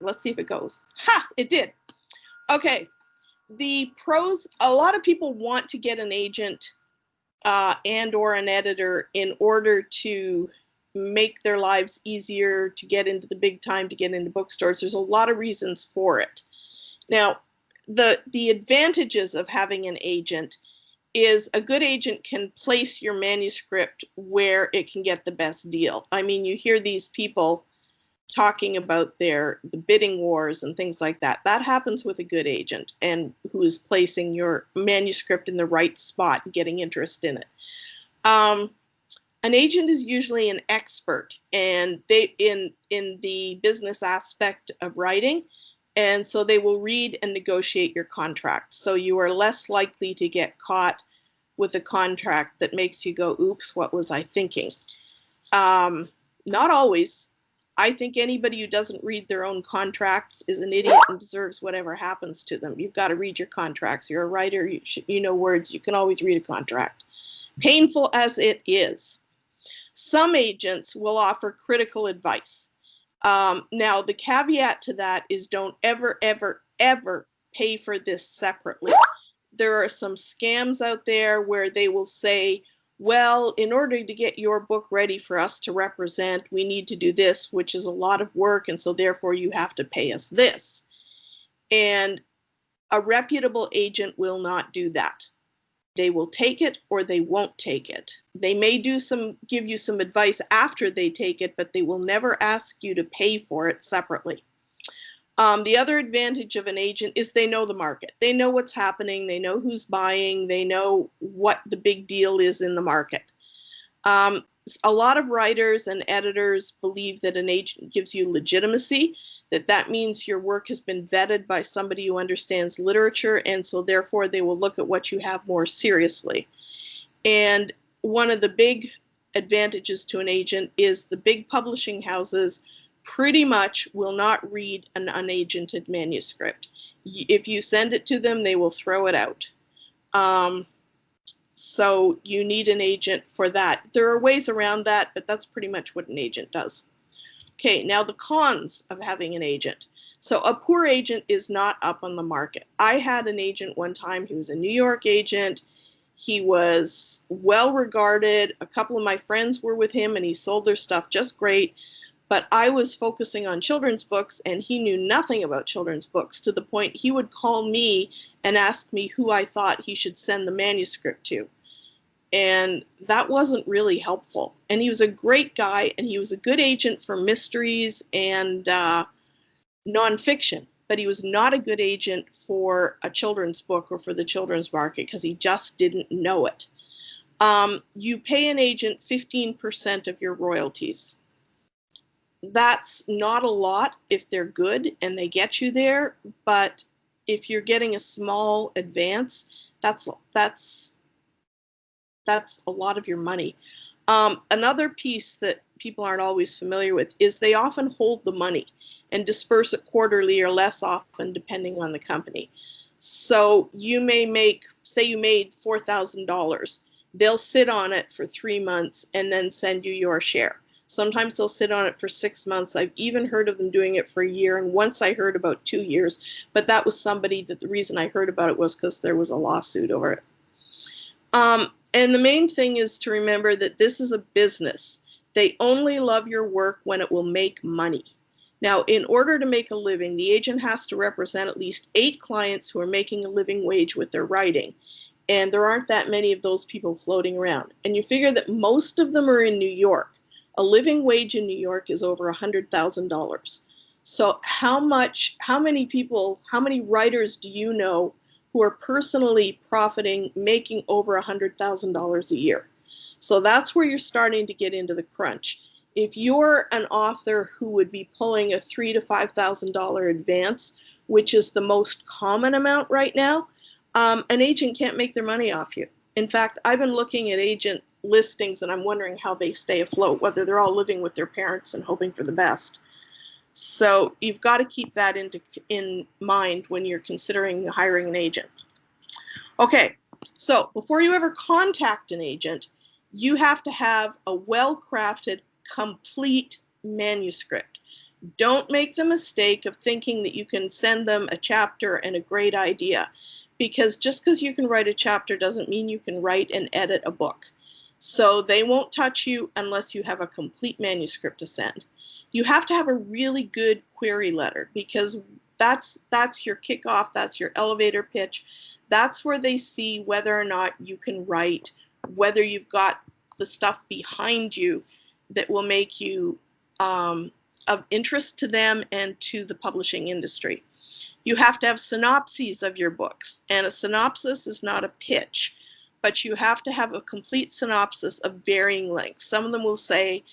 Let's see if it goes. Ha, it did. Okay, the pros, a lot of people want to get an agent and or an editor in order to make their lives easier, to get into the big time, to get into bookstores. There's a lot of reasons for it. Now, the advantages of having an agent is a good agent can place your manuscript where it can get the best deal. I mean, you hear these people talking about the bidding wars and things like that. That happens with a good agent and who is placing your manuscript in the right spot and getting interest in it. An agent is usually an expert and they in the business aspect of writing, and so they will read and negotiate your contract. So you are less likely to get caught with a contract that makes you go, oops, what was I thinking? Not always. I think anybody who doesn't read their own contracts is an idiot and deserves whatever happens to them. You've got to read your contracts. You're a writer, you know words, you can always read a contract. Painful as it is. Some agents will offer critical advice. Now, the caveat to that is don't ever, ever, ever pay for this separately. There are some scams out there where they will say, well, in order to get your book ready for us to represent, we need to do this, which is a lot of work, and so therefore you have to pay us this. And a reputable agent will not do that. They will take it or they won't take it. They may give you some advice after they take it, but they will never ask you to pay for it separately. The other advantage of an agent is they know the market. They know what's happening. They know who's buying. They know what the big deal is in the market. A lot of writers and editors believe that an agent gives you legitimacy, that means your work has been vetted by somebody who understands literature, and so therefore they will look at what you have more seriously. And one of the big advantages to an agent is the big publishing houses pretty much will not read an unagented manuscript. If you send it to them, they will throw it out. So you need an agent for that. There are ways around that, but that's pretty much what an agent does. Okay, now the cons of having an agent. So a poor agent is not up on the market. I had an agent one time. He was a New York agent. He was well regarded. A couple of my friends were with him and he sold their stuff just great. But I was focusing on children's books and he knew nothing about children's books, to the point he would call me and ask me who I thought he should send the manuscript to. And that wasn't really helpful. And he was a great guy and he was a good agent for mysteries and nonfiction, but he was not a good agent for a children's book or for the children's market because he just didn't know it. You pay an agent 15% of your royalties. That's not a lot if they're good and they get you there, but if you're getting a small advance, that's a lot of your money. Another piece that people aren't always familiar with is they often hold the money and disperse it quarterly or less often depending on the company. So you may make, say you made $4,000, they'll sit on it for 3 months and then send you your share. Sometimes they'll sit on it for 6 months. I've even heard of them doing it for a year, and once I heard about 2 years, but that was somebody that the reason I heard about it was because there was a lawsuit over it. And the main thing is to remember that this is a business. They only love your work when it will make money. Now, in order to make a living, the agent has to represent at least 8 clients who are making a living wage with their writing. And there aren't that many of those people floating around. And you figure that most of them are in New York. A living wage in New York is over $100,000. So how many writers do you know who are personally profiting, making over $100,000 a year? So that's where you're starting to get into the crunch. If you're an author who would be pulling a $3,000 to $5,000 advance, which is the most common amount right now, an agent can't make their money off you. In fact, I've been looking at agent listings and I'm wondering how they stay afloat, whether they're all living with their parents and hoping for the best. So you've got to keep that in mind when you're considering hiring an agent. Okay, so before you ever contact an agent, you have to have a well-crafted, complete manuscript. Don't make the mistake of thinking that you can send them a chapter and a great idea, because just because you can write a chapter doesn't mean you can write and edit a book. So they won't touch you unless you have a complete manuscript to send. You have to have a really good query letter, because that's your kickoff, that's your elevator pitch. That's where they see whether or not you can write, whether you've got the stuff behind you that will make you of interest to them and to the publishing industry. You have to have synopses of your books, and a synopsis is not a pitch, but you have to have a complete synopsis of varying lengths. Some of them will say,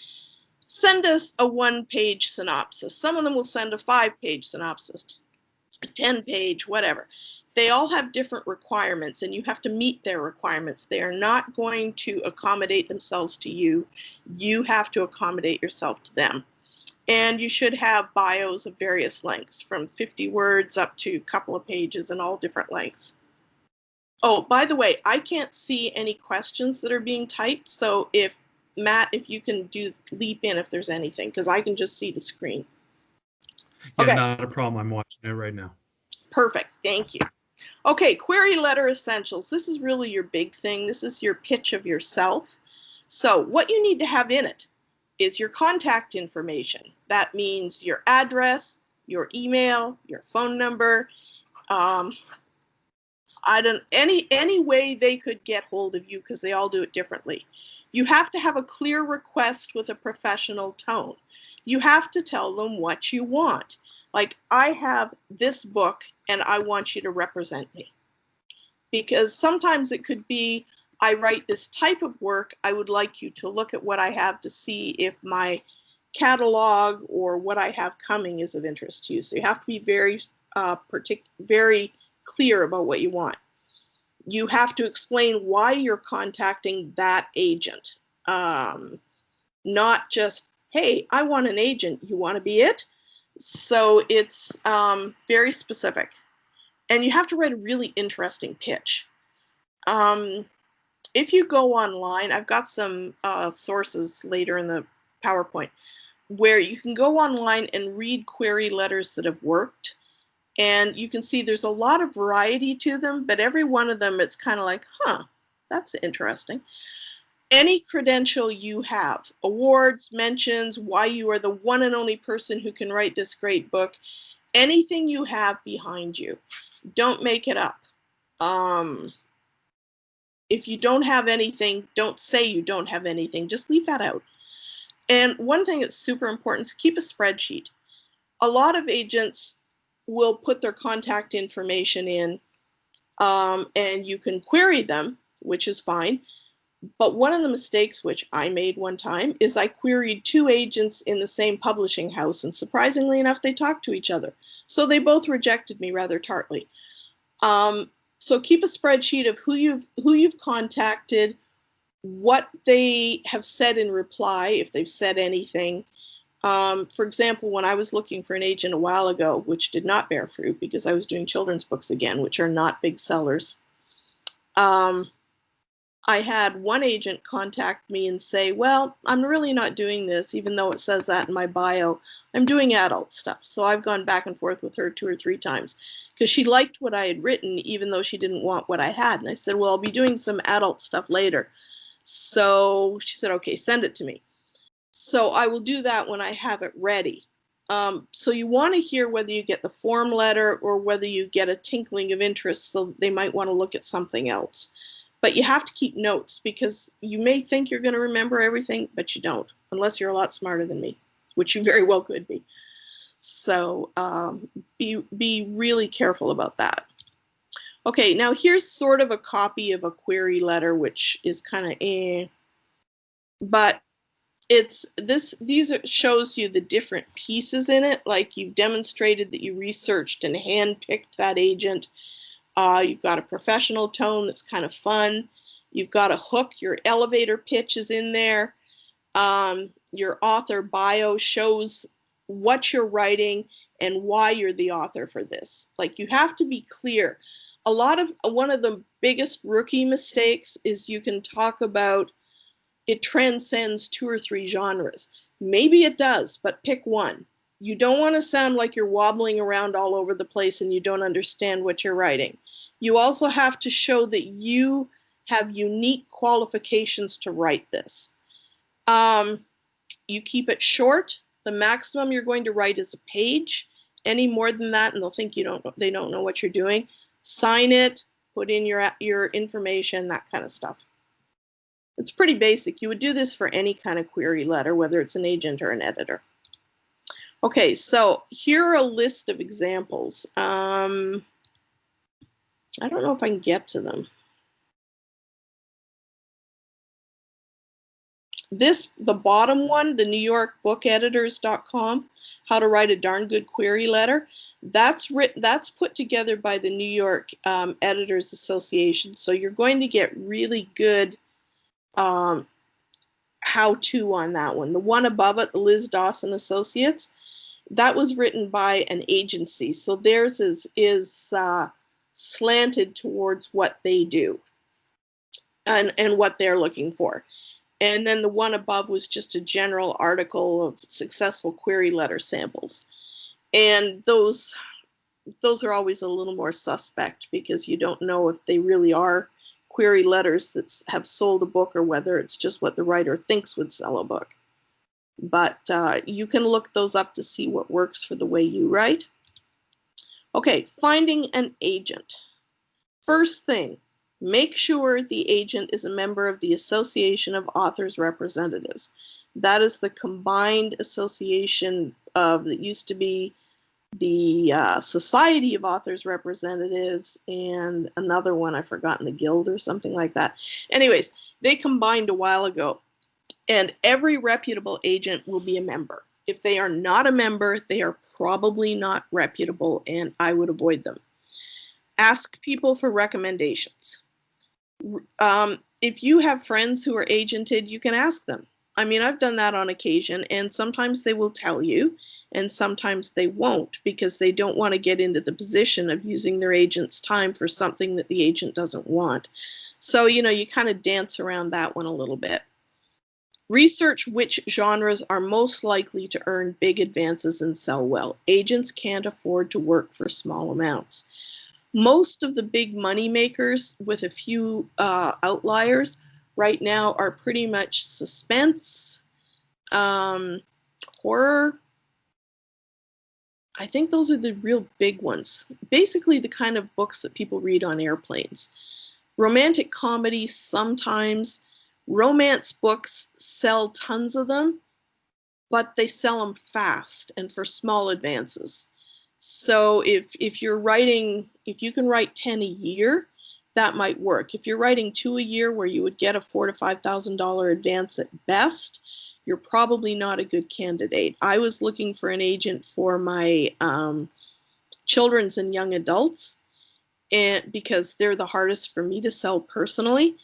send us a 1-page synopsis. Some of them will send a 5-page synopsis, a 10-page, whatever. They all have different requirements, and you have to meet their requirements. They are not going to accommodate themselves to you. You have to accommodate yourself to them. And you should have bios of various lengths, from 50 words up to a couple of pages, and all different lengths. Oh, by the way, I can't see any questions that are being typed. So if Matt, if you can leap in if there's anything, because I can just see the screen. Yeah, okay. Not a problem. I'm watching it right now. Perfect. Thank you. Okay, query letter essentials. This is really your big thing. This is your pitch of yourself. So what you need to have in it is your contact information. That means your address, your email, your phone number. Any way they could get hold of you, because they all do it differently. You have to have a clear request with a professional tone. You have to tell them what you want. Like, I have this book and I want you to represent me. Because sometimes it could be, I write this type of work, I would like you to look at what I have to see if my catalog or what I have coming is of interest to you. So you have to be very very clear about what you want. You have to explain why you're contacting that agent. Not just, hey, I want an agent, you want to be it? So it's very specific. And you have to write a really interesting pitch. If you go online, I've got some sources later in the PowerPoint where you can go online and read query letters that have worked. And you can see there's a lot of variety to them, but every one of them, it's kind of like, huh, that's interesting. Any credential you have, awards, mentions, why you are the one and only person who can write this great book, anything you have behind you, don't make it up. If you don't have anything, don't say you don't have anything, just leave that out. And one thing that's super important is keep a spreadsheet. A lot of agents will put their contact information in, and you can query them, which is fine. But one of the mistakes, which I made one time, is I queried 2 agents in the same publishing house, and surprisingly enough, they talked to each other. So they both rejected me rather tartly. So keep a spreadsheet of who you've contacted, what they have said in reply, if they've said anything. For example, when I was looking for an agent a while ago, which did not bear fruit because I was doing children's books again, which are not big sellers, I had one agent contact me and say, well, I'm really not doing this, even though it says that in my bio. I'm doing adult stuff. So I've gone back and forth with her 2 or 3 times because she liked what I had written, even though she didn't want what I had. And I said, well, I'll be doing some adult stuff later. So she said, okay, send it to me. So I will do that when I have it ready. So you want to hear whether you get the form letter or whether you get a tinkling of interest, so they might want to look at something else. But you have to keep notes, because you may think you're going to remember everything, but you don't, unless you're a lot smarter than me, which you very well could be. So be really careful about that. Okay, now here's sort of a copy of a query letter, which is kind of but these shows you the different pieces in it. Like, you've demonstrated that you researched and handpicked that agent. You've got a professional tone that's kind of fun. You've got a hook. Your elevator pitch is in there. Your author bio shows what you're writing and why you're the author for this. Like, you have to be clear. One of the biggest rookie mistakes is you can talk about it transcends 2 or 3 genres. Maybe it does, but pick one. You don't want to sound like you're wobbling around all over the place and you don't understand what you're writing. You also have to show that you have unique qualifications to write this. You keep it short. The maximum you're going to write is a page. Any more than that, and they'll think they don't know what you're doing. Sign it, put in your information, that kind of stuff. It's pretty basic. You would do this for any kind of query letter, whether it's an agent or an editor. Okay, so here are a list of examples. I don't know if I can get to them. The bottom one, the NewYorkBookEditors.com, how to write a darn good query letter. That's put together by the New York Editors Association. So you're going to get really good how-to on that one. The one above it, the Liz Dawson Associates, that was written by an agency. So theirs is slanted towards what they do and what they're looking for. And then the one above was just a general article of successful query letter samples. And those are always a little more suspect because you don't know if they really are query letters that have sold a book or whether it's just what the writer thinks would sell a book. But you can look those up to see what works for the way you write. Okay, finding an agent. First thing, make sure the agent is a member of the Association of Authors Representatives. That is the combined association that used to be the Society of Authors Representatives and another one, I've forgotten, the Guild or something like that. Anyways, they combined a while ago, and every reputable agent will be a member. If they are not a member, they are probably not reputable, and I would avoid them. Ask people for recommendations. If you have friends who are agented, you can ask them. I mean, I've done that on occasion, and sometimes they will tell you, and sometimes they won't, because they don't want to get into the position of using their agent's time for something that the agent doesn't want. So, you kind of dance around that one a little bit. Research which genres are most likely to earn big advances and sell well. Agents can't afford to work for small amounts. Most of the big money makers, with a few outliers, right now are pretty much suspense, horror. I think those are the real big ones. Basically the kind of books that people read on airplanes. Romantic comedy sometimes. Romance books sell tons of them, but they sell them fast and for small advances. So if you can write 10 a year, that might work. If you're writing 2 a year where you would get a $4,000 to $5,000 advance at best, you're probably not a good candidate. I was looking for an agent for my children's and young adults, and because they're the hardest for me to sell personally.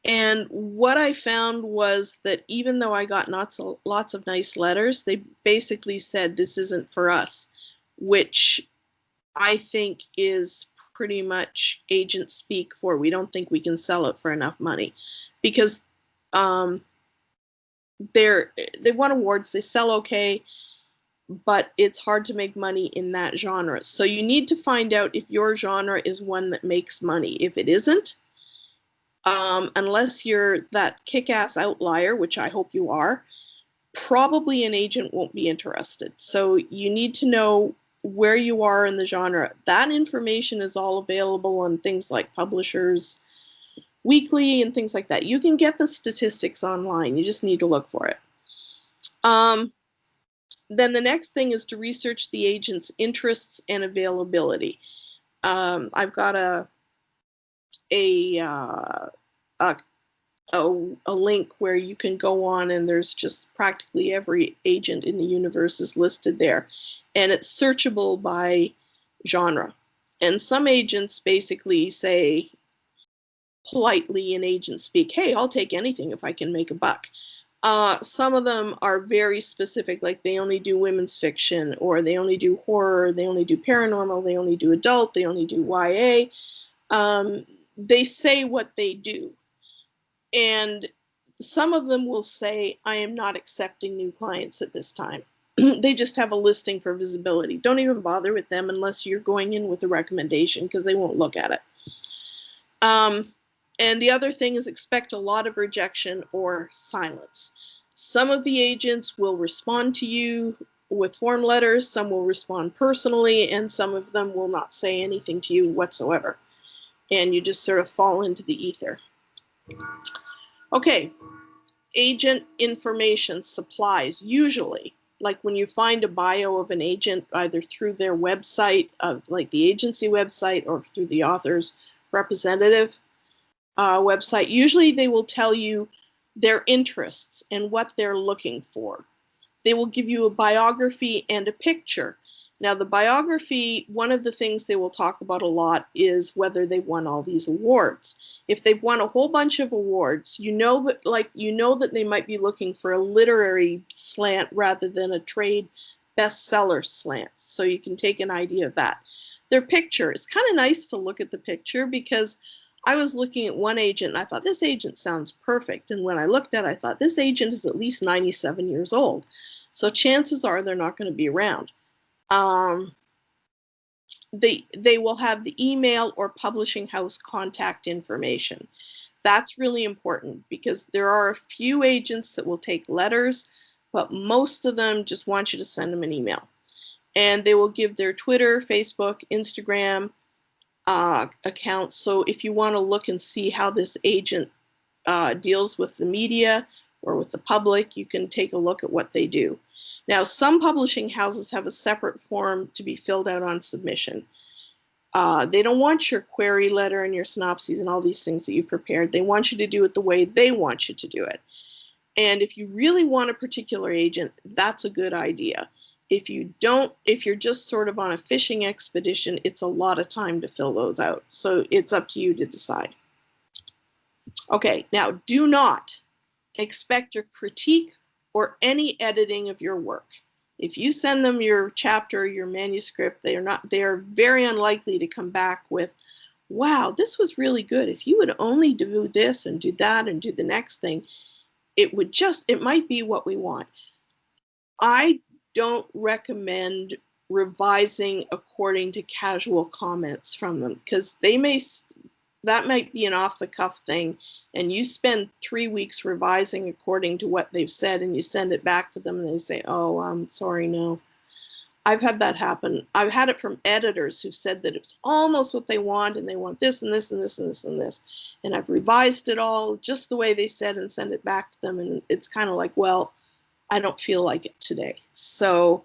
And what I found was that even though I got lots of nice letters, they basically said this isn't for us, which I think is pretty much agent speak for we don't think we can sell it for enough money, because they won awards, they sell okay, but it's hard to make money in that genre. So you need to find out if your genre is one that makes money. If it isn't, unless you're that kick-ass outlier, which I hope you are, probably an agent won't be interested. So you need to know where you are in the genre. That information is all available on things like Publishers Weekly and things like that. You can get the statistics online. You just need to look for it. Then the next thing is to research the agent's interests and availability. I've got a link where you can go on, and there's just practically every agent in the universe is listed there, and it's searchable by genre. And some agents basically say politely in agent speak, hey, I'll take anything if I can make a buck. Some of them are very specific, like they only do women's fiction, or they only do horror, they only do paranormal, they only do adult, they only do YA. They say what they do. And some of them will say, I am not accepting new clients at this time. They just have a listing for visibility. Don't even bother with them unless you're going in with a recommendation, because they won't look at it. And the other thing is, expect a lot of rejection or silence. Some of the agents will respond to you with form letters, some will respond personally, and some of them will not say anything to you whatsoever. And you just sort of fall into the ether. Okay, agent information supplies. Usually, like when you find a bio of an agent, either through their website, like the agency website, or through the author's representative website, usually they will tell you their interests and what they're looking for. They will give you a biography and a picture. Now, the biography, one of the things they will talk about a lot is whether they've won all these awards. If they've won a whole bunch of awards, you know that they might be looking for a literary slant rather than a trade bestseller slant. So you can take an idea of that. Their picture, it's kind of nice to look at the picture, because I was looking at one agent and I thought, this agent sounds perfect. And when I looked at it, I thought, this agent is at least 97 years old. So chances are they're not going to be around. They will have the email or publishing house contact information. That's really important, because there are a few agents that will take letters, but most of them just want you to send them an email. And they will give their Twitter, Facebook, Instagram accounts. So if you want to look and see how this agent deals with the media or with the public, you can take a look at what they do. Now, some publishing houses have a separate form to be filled out on submission. They don't want your query letter and your synopses and all these things that you prepared. They want you to do it the way they want you to do it. And if you really want a particular agent, that's a good idea. If you don't, if you're just sort of on a fishing expedition, it's a lot of time to fill those out. So it's up to you to decide. Okay, now do not expect a critique or any editing of your work. If you send them your chapter, your manuscript, they are very unlikely to come back with, wow, this was really good. If you would only do this and do that and do the next thing, it might be what we want. I don't recommend revising according to casual comments from them, because that might be an off-the-cuff thing, and you spend 3 weeks revising according to what they've said, and you send it back to them and they say, oh, I'm sorry, no. I've had that happen. I've had it from editors who said that it's almost what they want, and they want this and this and this and this and this. And I've revised it all just the way they said and send it back to them, and it's kind of like, well, I don't feel like it today. So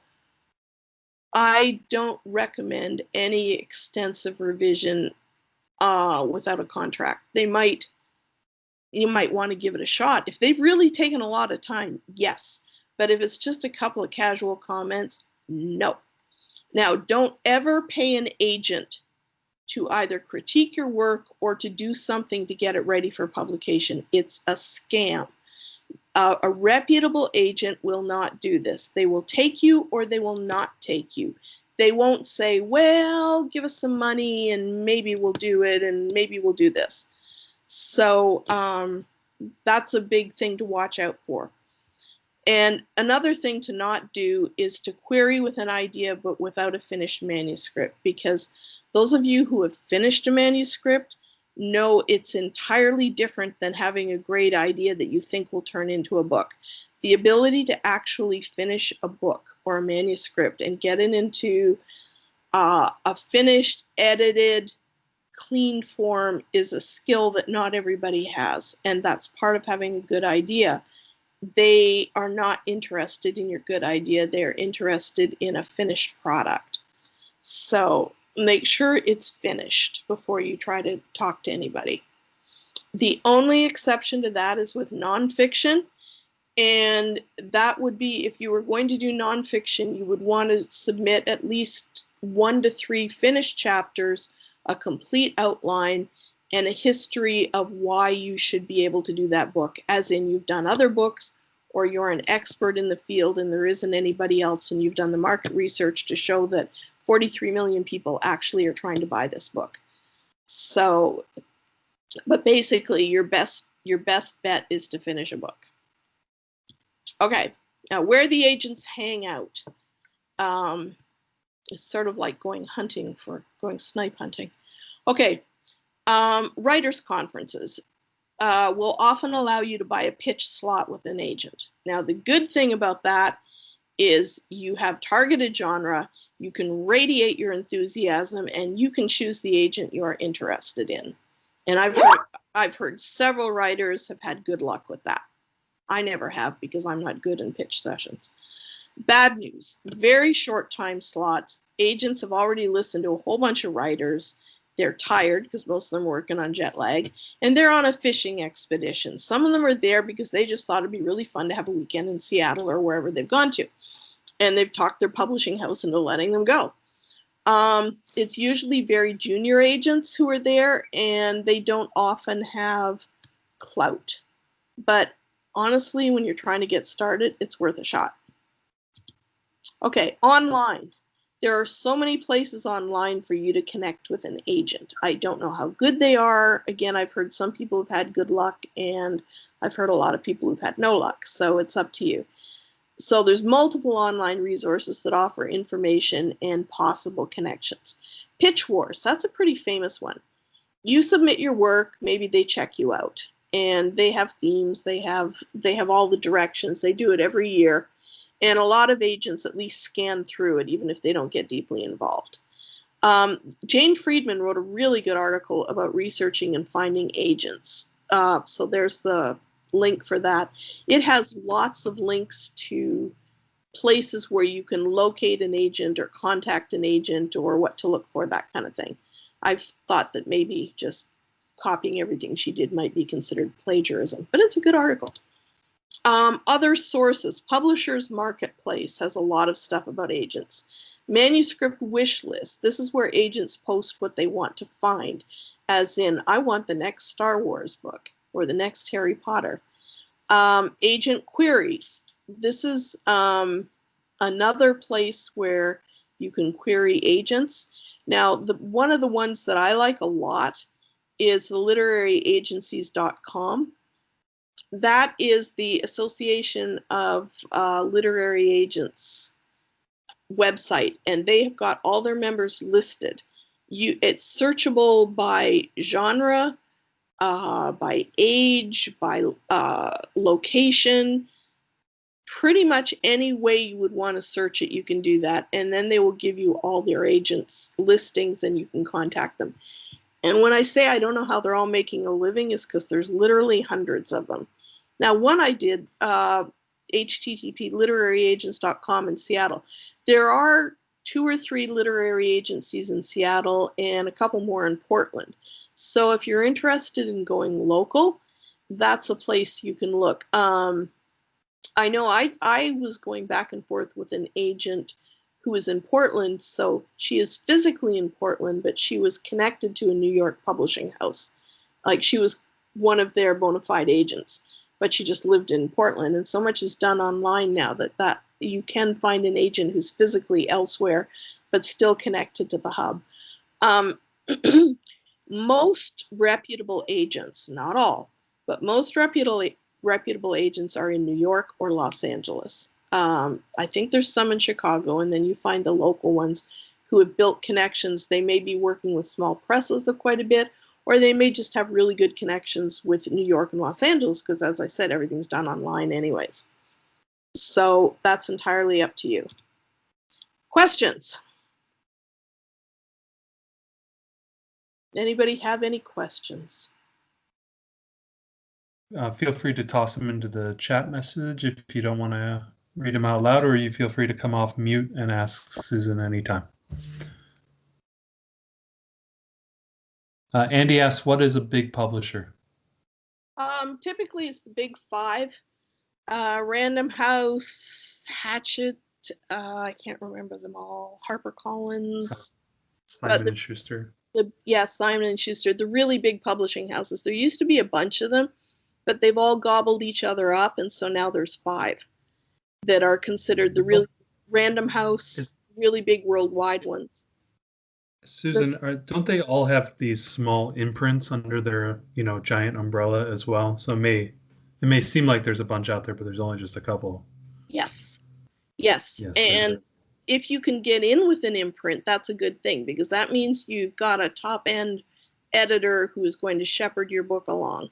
I don't recommend any extensive revision without a contract. You might want to give it a shot. If they've really taken a lot of time, yes. But if it's just a couple of casual comments, no. Now, don't ever pay an agent to either critique your work or to do something to get it ready for publication. It's a scam. A reputable agent will not do this. They will take you or they will not take you. They won't say, well, give us some money and maybe we'll do it and maybe we'll do this. So that's a big thing to watch out for. And another thing to not do is to query with an idea but without a finished manuscript, because those of you who have finished a manuscript know it's entirely different than having a great idea that you think will turn into a book. The ability to actually finish a book or a manuscript and get it into a finished, edited, clean form is a skill that not everybody has, and that's part of having a good idea. They are not interested in your good idea. They're interested in a finished product. So make sure it's finished before you try to talk to anybody. The only exception to that is with nonfiction. And that would be, if you were going to do nonfiction, you would want to submit at least 1 to 3 finished chapters, a complete outline, and a history of why you should be able to do that book, as in you've done other books, or you're an expert in the field and there isn't anybody else, and you've done the market research to show that 43 million people actually are trying to buy this book. So, but basically your best bet is to finish a book. Okay, Where the agents hang out. It's sort of like going snipe hunting. Okay, writers' conferences will often allow you to buy a pitch slot with an agent. Now, the good thing about that is you have targeted genre, you can radiate your enthusiasm, and you can choose the agent you're interested in. And I've heard several writers have had good luck with that. I never have because I'm not good in pitch sessions. Bad news, very short time slots. Agents have already listened to a whole bunch of writers. They're tired because most of them are working on jet lag, and they're on a fishing expedition. Some of them are there because they just thought it'd be really fun to have a weekend in Seattle or wherever they've gone to. And they've talked their publishing house into letting them go. It's usually very junior agents who are there, and they don't often have clout. But honestly, when you're trying to get started, it's worth a shot. Okay, online. There are so many places online for you to connect with an agent. I don't know how good they are. Again, I've heard some people have had good luck, and I've heard a lot of people who've had no luck, so it's up to you. So there's multiple online resources that offer information and possible connections. Pitch Wars, that's a pretty famous one. You submit your work, maybe they check you out, and they have themes, they have all the directions, they do it every year. And a lot of agents at least scan through it, even if they don't get deeply involved. Jane Friedman wrote a really good article about researching and finding agents. So there's the link for that. It has lots of links to places where you can locate an agent or contact an agent or what to look for, that kind of thing. I've thought that maybe just copying everything she did might be considered plagiarism, but it's a good article. Other sources, Publishers Marketplace has a lot of stuff about agents. Manuscript wish list, this is where agents post what they want to find, as in, I want the next Star Wars book or the next Harry Potter. Agent queries, this is another place where you can query agents. Now, one of the ones that I like a lot is the literaryagencies.com. That is the Association of Literary Agents website, and they have got all their members listed. It's searchable by genre, by age, by location. Pretty much any way you would want to search it, you can do that, and then they will give you all their agents' listings, and you can contact them. And when I say I don't know how they're all making a living, is because there's literally hundreds of them. Now, one I did, http literaryagents.com in Seattle. There are 2 or 3 literary agencies in Seattle and a couple more in Portland. So if you're interested in going local, that's a place you can look. I know I was going back and forth with an agent who was in Portland, so she is physically in Portland, but she was connected to a New York publishing house. Like, she was one of their bona fide agents, but she just lived in Portland. And so much is done online now that you can find an agent who's physically elsewhere, but still connected to the hub. Most reputable agents, not all, but most reputable agents are in New York or Los Angeles. I think there's some in Chicago, and then you find the local ones who have built connections. They may be working with small presses quite a bit, or they may just have really good connections with New York and Los Angeles, because as I said, everything's done online anyways. So that's entirely up to you. Questions? Anybody have any questions? Feel free to toss them into the chat message if you don't want to read them out loud, or you feel free to come off mute and ask Susan anytime. Andy asks, what is a big publisher? Typically it's the big 5. Random House, Hachette, I can't remember them all. HarperCollins. Simon and Schuster. Simon and Schuster, the really big publishing houses. There used to be a bunch of them, but they've all gobbled each other up, and so now there's 5 that are considered the real Random House, really big worldwide ones. Susan, don't they all have these small imprints under their, giant umbrella as well? So it may seem like there's a bunch out there, but there's only just a couple. Yes. Yes. Yes, And if you can get in with an imprint, that's a good thing, because that means you've got a top end editor who is going to shepherd your book along.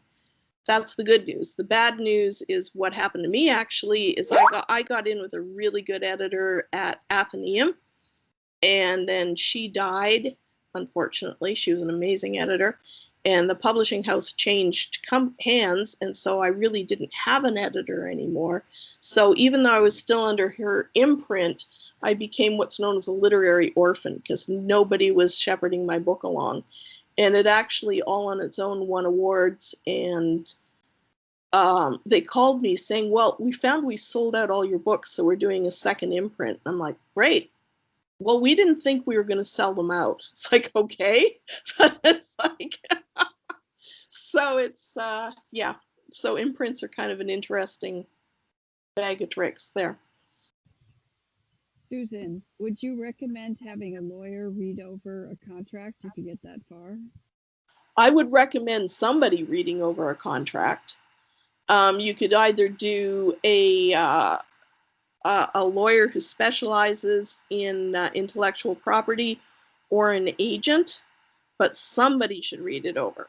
That's the good news. The bad news is what happened to me actually is I got in with a really good editor at Athenaeum, and then she died, unfortunately. She was an amazing editor, and the publishing house changed hands, and so I really didn't have an editor anymore. So even though I was still under her imprint, I became what's known as a literary orphan, because nobody was shepherding my book along. And it actually all on its own won awards, and they called me saying, well, we found we sold out all your books, so we're doing a second imprint. I'm like, great. Well, we didn't think we were going to sell them out. It's like, okay. But it's like, so it's, yeah. So imprints are kind of an interesting bag of tricks there. Susan, would you recommend having a lawyer read over a contract if you get that far? I would recommend somebody reading over a contract. You could either do a lawyer who specializes in intellectual property or an agent, but somebody should read it over.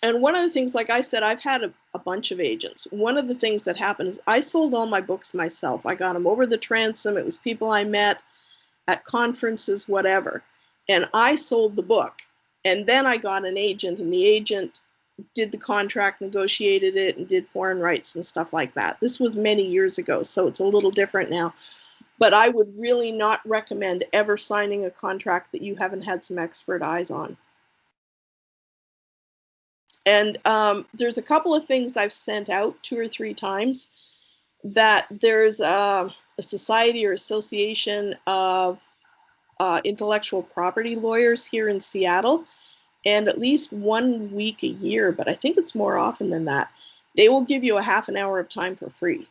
And one of the things, like I said, I've had a bunch of agents. One of the things that happened is I sold all my books myself. I got them over the transom. It was people I met at conferences, whatever. And I sold the book. And then I got an agent, and the agent did the contract, negotiated it, and did foreign rights and stuff like that. This was many years ago, so it's a little different now. But I would really not recommend ever signing a contract that you haven't had some expert eyes on. And there's a couple of things I've sent out 2 or 3 times, that there's a society or association of intellectual property lawyers here in Seattle, and at least 1 week a year, but I think it's more often than that, they will give you a half an hour of time for free.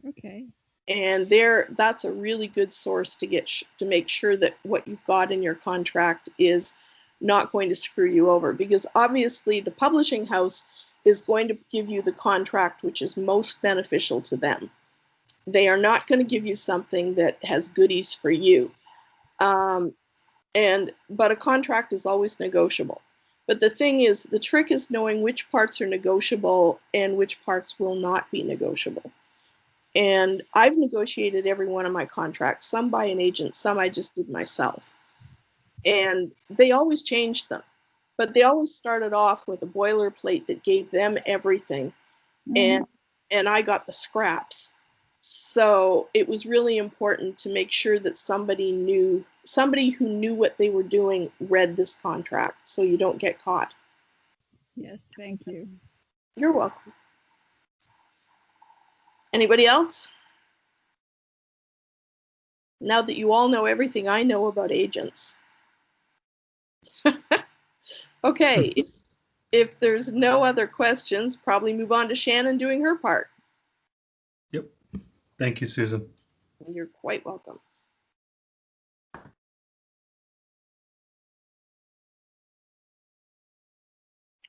Okay. And that's a really good source to get to make sure that what you've got in your contract is not going to screw you over, because obviously the publishing house is going to give you the contract which is most beneficial to them. They are not going to give you something that has goodies for you. But a contract is always negotiable. But the thing is, the trick is knowing which parts are negotiable and which parts will not be negotiable. And I've negotiated every one of my contracts, some by an agent, some I just did myself. And they always changed them, but they always started off with a boilerplate that gave them everything, and I got the scraps. So it was really important to make sure that somebody who knew what they were doing read this contract, so you don't get caught. Yes, thank you. You're welcome. Anybody else? Now that you all know everything I know about agents. Okay, if there's no other questions, probably move on to Shannon doing her part. Yep. Thank you, Susan. You're quite welcome.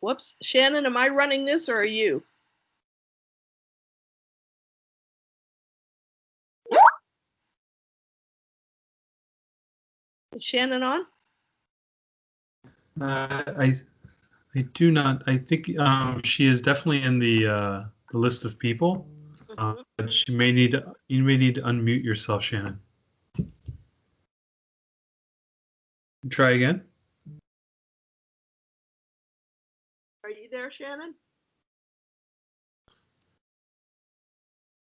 Whoops. Shannon, am I running this or are you? Is Shannon on? I do not. I think she is definitely in the list of people. But you may need to unmute yourself, Shannon. Try again. Are you there, Shannon?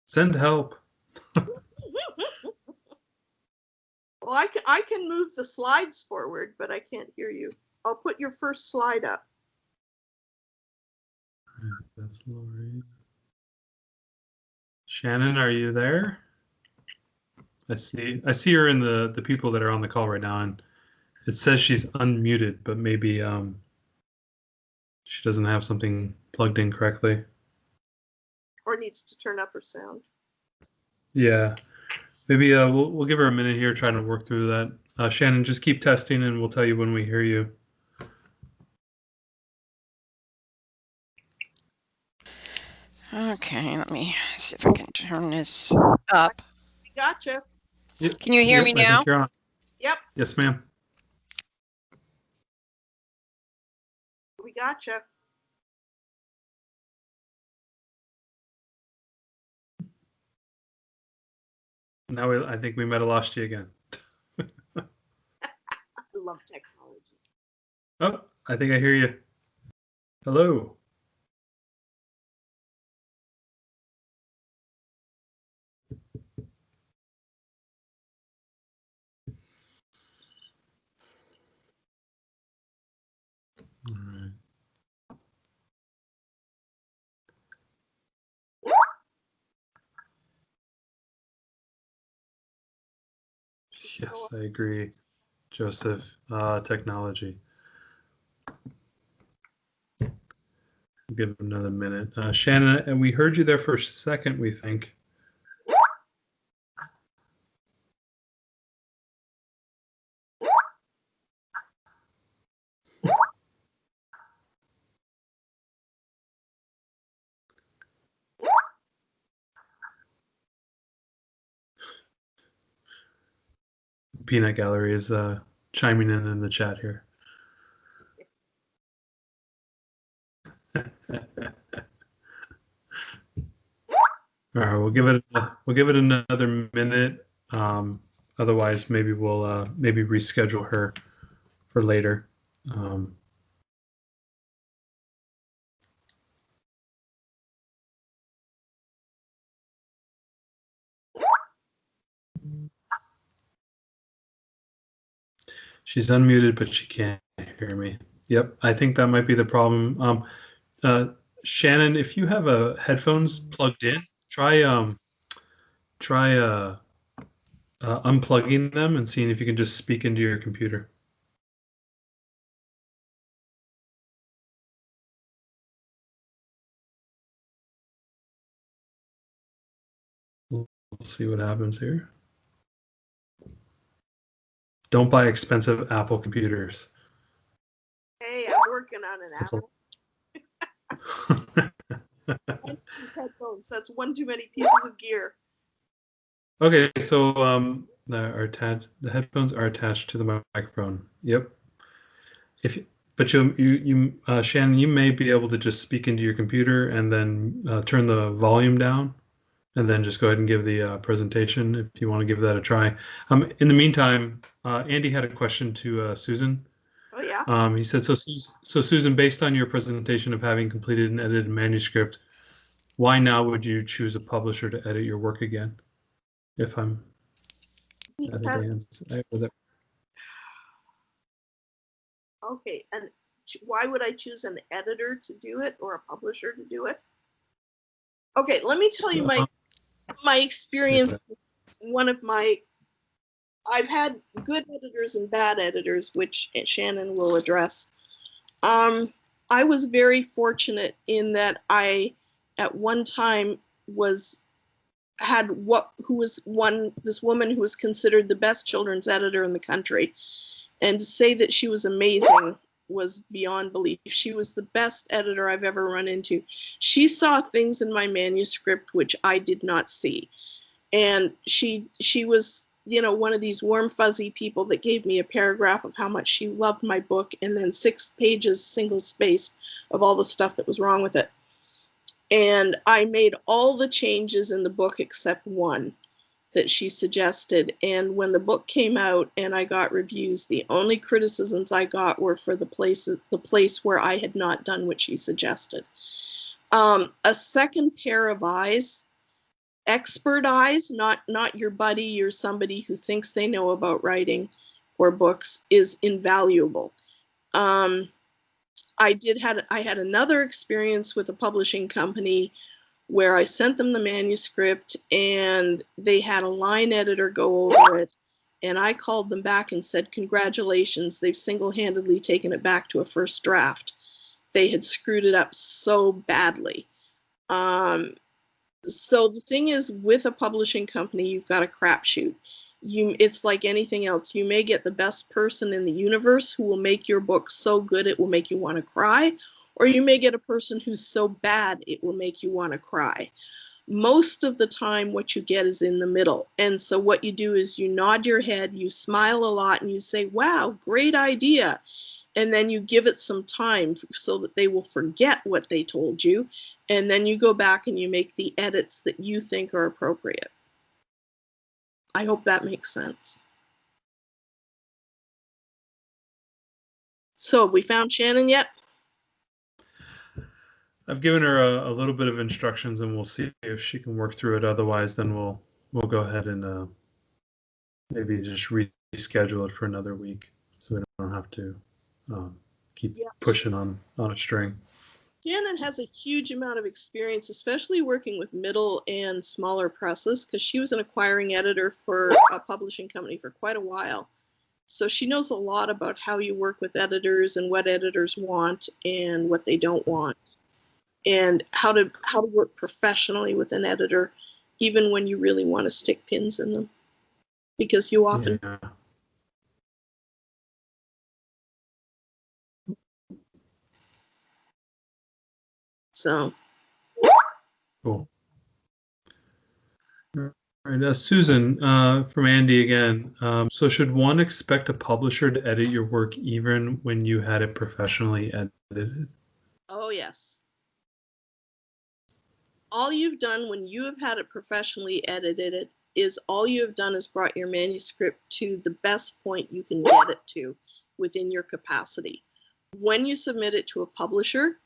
Send help. Well, I can move the slides forward, but I can't hear you. I'll put your first slide up. That's Lori. Shannon, are you there? I see her in the people that are on the call right now, and it says she's unmuted, but maybe she doesn't have something plugged in correctly. Or needs to turn up her sound. Yeah, maybe we'll give her a minute here trying to work through that. Shannon, just keep testing, and we'll tell you when we hear you. Okay, let me see if I can turn this up. We gotcha. Yep. Can you hear me I now? think you're on. Yep, Yes, ma'am. we gotcha. Now I think we might have lost you again. I love technology. Oh, I think I hear you. Hello. All right. Yes, I agree, Joseph. Technology. Give it another minute. Shannon, and we heard you there for a second, we think. Peanut Gallery is chiming in the chat here. All right, we'll give it another minute. Otherwise, maybe we'll maybe reschedule her for later. She's unmuted, but she can't hear me. Yep, I think that might be the problem. Shannon, if you have headphones plugged in, try unplugging them and seeing if you can just speak into your computer. We'll see what happens here. Don't buy expensive Apple computers. Hey, I'm working on an Apple. These headphones. That's one too many pieces of gear. Okay, so the headphones are attached to the microphone. Yep. But Shannon, you may be able to just speak into your computer and then turn the volume down, and then just go ahead and give the presentation if you want to give that a try. In the meantime, Andy had a question to Susan. Oh yeah. He said, so Susan, based on your presentation of having completed an edited manuscript, why now would you choose a publisher to edit your work again? If I'm Okay, and why would I choose an editor to do it or a publisher to do it? Okay, let me tell you my experience. I've had good editors and bad editors, which Shannon will address. I was very fortunate in that I, at one time, this woman who was considered the best children's editor in the country, and to say that she was amazing was beyond belief. She was the best editor I've ever run into. She saw things in my manuscript which I did not see, and she was, one of these warm fuzzy people that gave me a paragraph of how much she loved my book and then 6 pages single spaced of all the stuff that was wrong with it. And I made all the changes in the book except one that she suggested. And when the book came out and I got reviews, the only criticisms I got were for the place where I had not done what she suggested. A second pair of eyes, expert eyes, not your buddy, you're somebody who thinks they know about writing or books, is invaluable. I had another experience with a publishing company where I sent them the manuscript and they had a line editor go over it, and I called them back and said, congratulations, they've single-handedly taken it back to a first draft. They had screwed it up so badly. So the thing is, with a publishing company, you've got a crapshoot. It's like anything else. You may get the best person in the universe who will make your book so good it will make you want to cry, or you may get a person who's so bad it will make you want to cry. Most of the time what you get is in the middle. And so what you do is you nod your head, you smile a lot, and you say, wow, great idea. And then you give it some time so that they will forget what they told you. And then you go back and you make the edits that you think are appropriate. I hope that makes sense. So have we found Shannon yet? I've given her a little bit of instructions, and we'll see if she can work through it. Otherwise, then we'll go ahead and maybe just reschedule it for another week, so we don't have to keep pushing on a string. Shannon has a huge amount of experience, especially working with middle and smaller presses, because she was an acquiring editor for a publishing company for quite a while. So she knows a lot about how you work with editors and what editors want and what they don't want, and how to work professionally with an editor, even when you really want to stick pins in them, because you often. Yeah. So. Cool. All right, Susan, from Andy again. So should one expect a publisher to edit your work even when you had it professionally edited? Oh, yes. All you've done when you have had it professionally edited is all you have done is brought your manuscript to the best point you can get it to within your capacity. When you submit it to a publisher,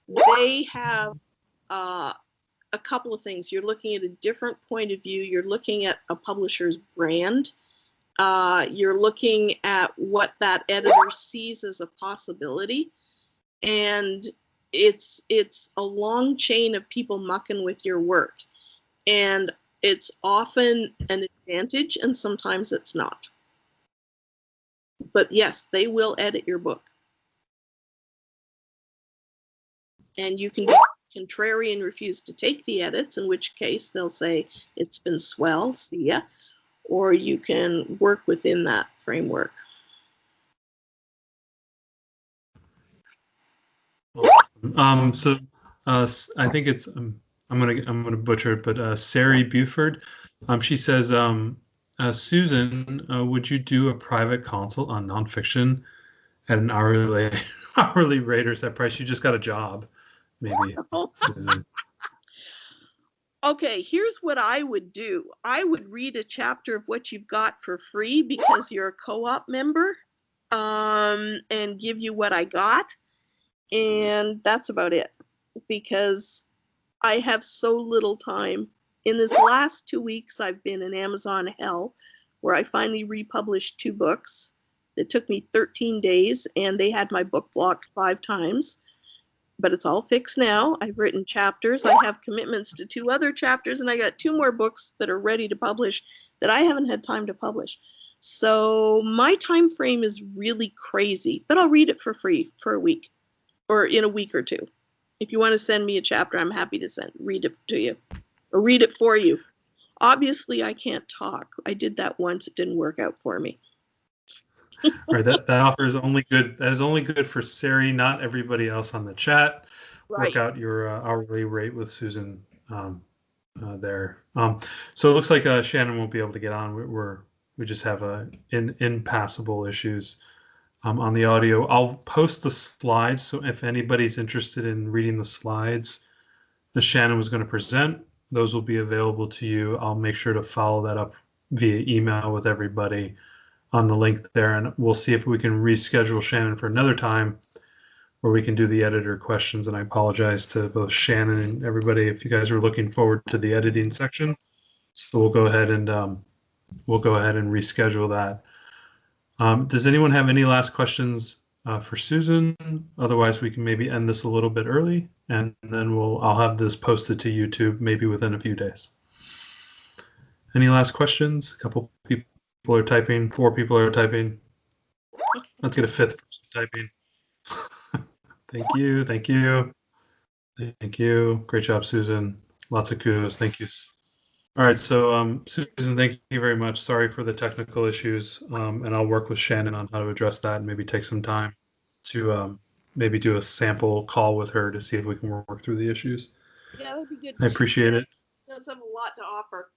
they have a couple of things. You're looking at a different point of view. You're looking at a publisher's brand. You're looking at what that editor sees as a possibility. And it's a long chain of people mucking with your work. And it's often an advantage, and sometimes it's not. But yes, they will edit your book. And you can be contrary and refuse to take the edits, in which case they'll say, it's been swell, see ya. Or you can work within that framework. So I think it's I'm gonna butcher it, but Sari Buford, she says, Susan, would you do a private consult on nonfiction at an hourly rate or set price? You just got a job, maybe, Susan. Okay, here's what I would do. I would read a chapter of what you've got for free because you're a co-op member, and give you what I got. And that's about it, because I have so little time. In this last 2 weeks, I've been in Amazon hell, where I finally republished 2 books. It took me 13 days, and they had my book blocked 5 times. But it's all fixed now. I've written chapters. I have commitments to 2 other chapters, and I got 2 more books that are ready to publish that I haven't had time to publish. So my time frame is really crazy, but I'll read it for free for a week, or in a week or 2. If you want to send me a chapter, I'm happy to read it to you, or read it for you. Obviously, I can't talk. I did that once. It didn't work out for me. All right, that offer is only good. That is only good for Sari, not everybody else on the chat. Right. Work out your hourly rate with Susan there. So it looks like Shannon won't be able to get on. We just have impassable issues on the audio. I'll post the slides, so if anybody's interested in reading the slides that Shannon was going to present, those will be available to you. I'll make sure to follow that up via email with everybody on the link there, and we'll see if we can reschedule Shannon for another time where we can do the editor questions. And I apologize to both Shannon and everybody if you guys are looking forward to the editing section. So we'll go ahead and reschedule that. Does anyone have any last questions for Susan? Otherwise, we can maybe end this a little bit early, and then I'll have this posted to YouTube maybe within a few days. Any last questions? A couple people are typing. 4 people are typing. Let's get a 5th person typing. Thank you. Thank you. Thank you. Great job, Susan. Lots of kudos. Thank you. All right, so Susan, thank you very much. Sorry for the technical issues, and I'll work with Shannon on how to address that and maybe take some time to maybe do a sample call with her to see if we can work through the issues. Yeah, that would be good. I appreciate it. She does have a lot to offer.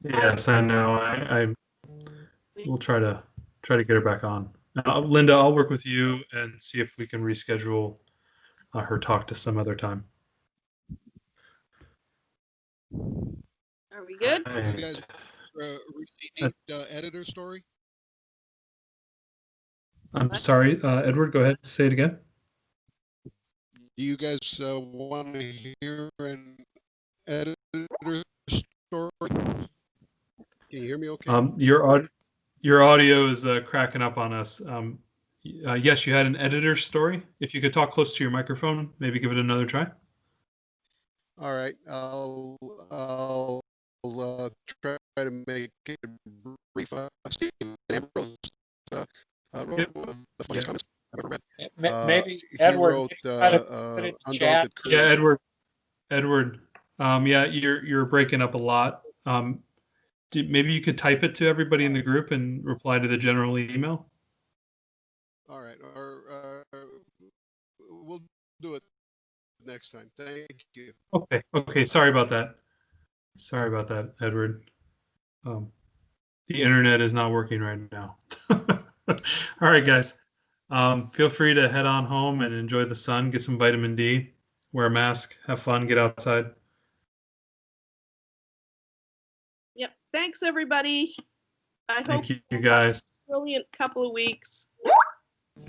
Yes, I know. I will try to get her back on. Linda, I'll work with you and see if we can reschedule her talk to some other time. Are we good? You guys received editor story? I'm sorry, Edward, go ahead. Say it again. Do you guys want to hear an editor story? Can you hear me okay? Your audio is cracking up on us. Yes, you had an editor story. If you could talk close to your microphone, maybe give it another try. All right, I'll try to make it brief. Stephen Ambrose wrote one of the funniest comments I've ever read. Maybe He Edward, wrote, try to put it in chat. Undaunted Courage. Yeah, Edward. Yeah, you're breaking up a lot. Maybe you could type it to everybody in the group and reply to the general email. All right, or we'll do it next time. Thank you. Okay. Sorry about that, Edward. The internet is not working right now. All right, guys. Feel free to head on home and enjoy the sun, get some vitamin D, wear a mask, have fun, get outside. Yep. Thanks, everybody. I hope Thank you, guys. brilliant couple of weeks.